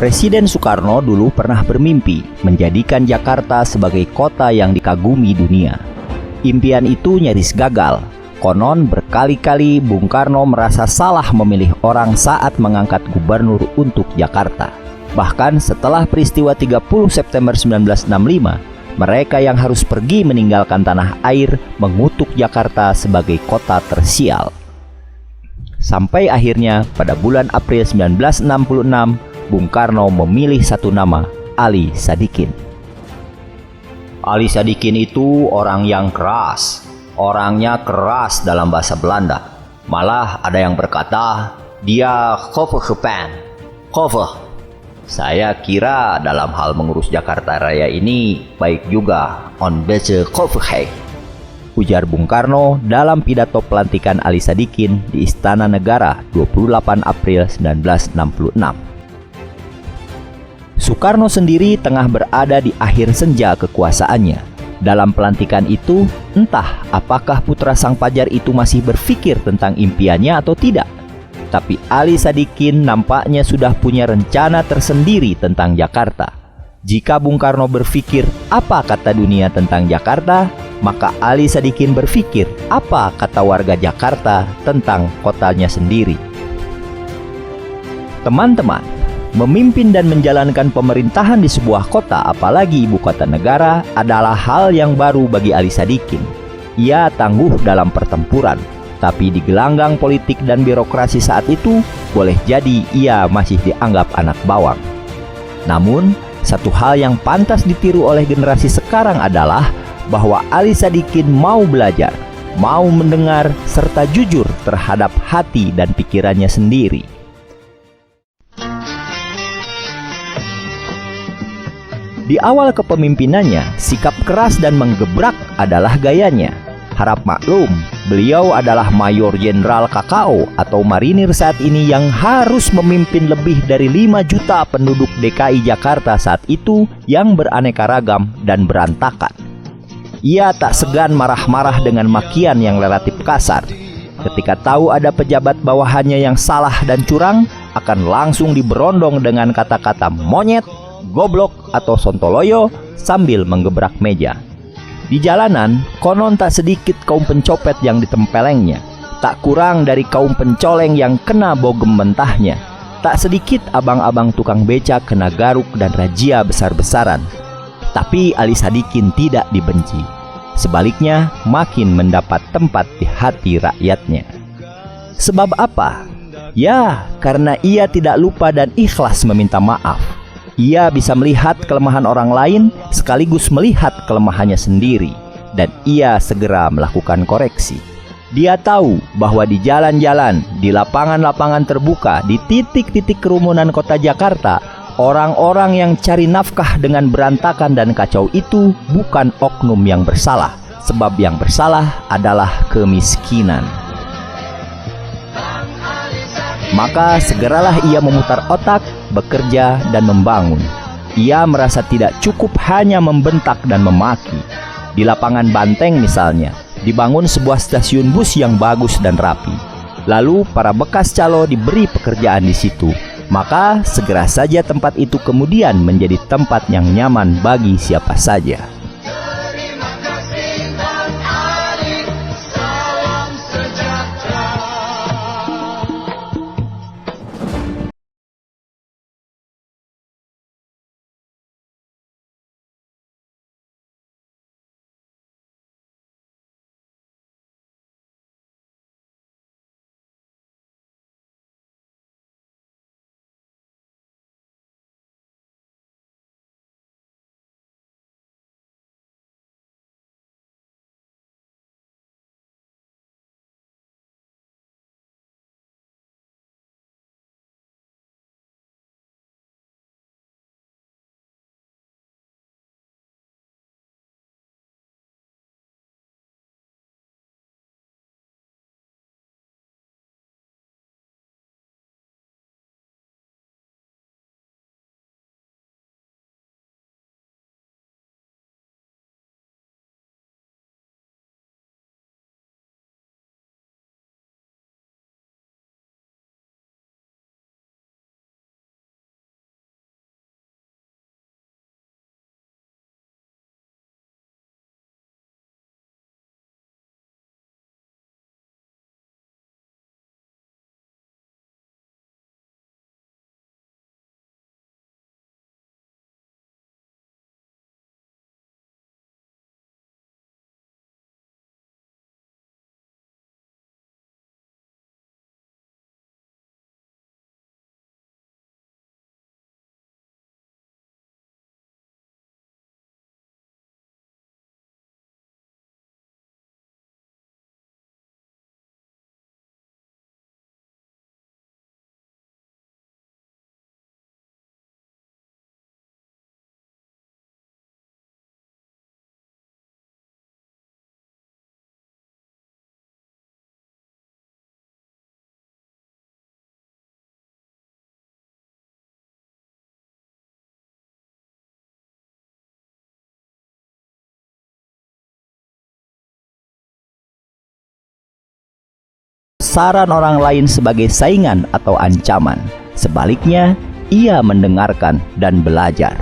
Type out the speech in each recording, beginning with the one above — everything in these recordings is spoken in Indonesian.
Presiden Soekarno dulu pernah bermimpi menjadikan Jakarta sebagai kota yang dikagumi dunia. Impian itu nyaris gagal. Konon berkali-kali Bung Karno merasa salah memilih orang saat mengangkat gubernur untuk Jakarta. Bahkan setelah peristiwa 30 September 1965, mereka yang harus pergi meninggalkan tanah air mengutuk Jakarta sebagai kota tersial. Sampai akhirnya pada bulan April 1966, Bung Karno memilih satu nama, Ali Sadikin. Ali Sadikin itu orang yang keras. Orangnya keras dalam bahasa Belanda. Malah ada yang berkata, dia Kovergepan. Kover. Saya kira dalam hal mengurus Jakarta Raya ini baik juga on beze Koverhei, ujar Bung Karno dalam pidato pelantikan Ali Sadikin di Istana Negara 28 April 1966. Soekarno sendiri tengah berada di akhir senja kekuasaannya. Dalam pelantikan itu, entah apakah putra sang fajar itu masih berpikir tentang impiannya atau tidak. Tapi Ali Sadikin nampaknya sudah punya rencana tersendiri tentang Jakarta. Jika Bung Karno berpikir apa kata dunia tentang Jakarta, maka Ali Sadikin berpikir apa kata warga Jakarta tentang kotanya sendiri. Teman-teman, memimpin dan menjalankan pemerintahan di sebuah kota, apalagi ibu kota negara, adalah hal yang baru bagi Ali Sadikin. Ia tangguh dalam pertempuran, tapi di gelanggang politik dan birokrasi saat itu, boleh jadi ia masih dianggap anak bawang. Namun, satu hal yang pantas ditiru oleh generasi sekarang adalah bahwa Ali Sadikin mau belajar, mau mendengar, serta jujur terhadap hati dan pikirannya sendiri. Di awal kepemimpinannya, sikap keras dan menggebrak adalah gayanya. Harap maklum, beliau adalah Mayor Jenderal KKO atau marinir saat ini yang harus memimpin lebih dari 5 juta penduduk DKI Jakarta saat itu yang beraneka ragam dan berantakan. Ia tak segan marah-marah dengan makian yang relatif kasar. Ketika tahu ada pejabat bawahannya yang salah dan curang, akan langsung diberondong dengan kata-kata monyet, goblok, atau sontoloyo sambil menggebrak meja. Di jalanan, konon tak sedikit kaum pencopet yang ditempelengnya, tak kurang dari kaum pencoleng yang kena bogem mentahnya, tak sedikit abang-abang tukang beca kena garuk dan razia besar-besaran. Tapi Ali Sadikin tidak dibenci. Sebaliknya, makin mendapat tempat di hati rakyatnya. Sebab apa? Ya, karena ia tidak lupa dan ikhlas meminta maaf. Ia bisa melihat kelemahan orang lain sekaligus melihat kelemahannya sendiri, dan ia segera melakukan koreksi. Dia tahu bahwa di jalan-jalan, di lapangan-lapangan terbuka, di titik-titik kerumunan kota Jakarta, orang-orang yang cari nafkah dengan berantakan dan kacau itu bukan oknum yang bersalah, sebab yang bersalah adalah kemiskinan. Maka segeralah ia memutar otak, bekerja, dan membangun. Ia merasa tidak cukup hanya membentak dan memaki. Di lapangan Banteng misalnya, dibangun sebuah stasiun bus yang bagus dan rapi. Lalu para bekas calo diberi pekerjaan di situ. Maka segera saja tempat itu kemudian menjadi tempat yang nyaman bagi siapa saja. saran orang lain sebagai saingan atau ancaman. Sebaliknya, ia mendengarkan dan belajar.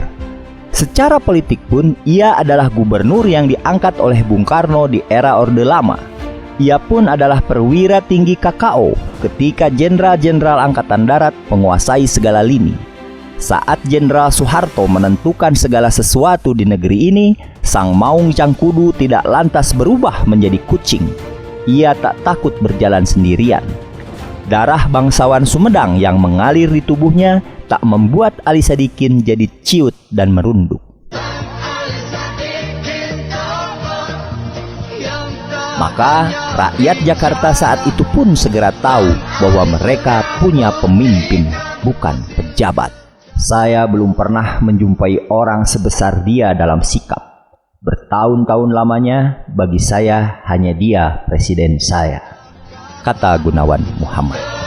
Secara politik pun, ia adalah gubernur yang diangkat oleh Bung Karno di era Orde Lama. Ia pun adalah perwira tinggi KKO ketika jenderal-jenderal Angkatan Darat menguasai segala lini. Saat Jenderal Soeharto menentukan segala sesuatu di negeri ini, Sang Maung Cangkudu tidak lantas berubah menjadi kucing. Ia tak takut berjalan sendirian. Darah bangsawan Sumedang yang mengalir di tubuhnya tak membuat Ali Sadikin jadi ciut dan merunduk. Maka rakyat Jakarta saat itu pun segera tahu bahwa mereka punya pemimpin, bukan pejabat. Saya belum pernah menjumpai orang sebesar dia dalam sikap. Bertahun-tahun lamanya, bagi saya hanya dia presiden saya, kata Gunawan Muhammad.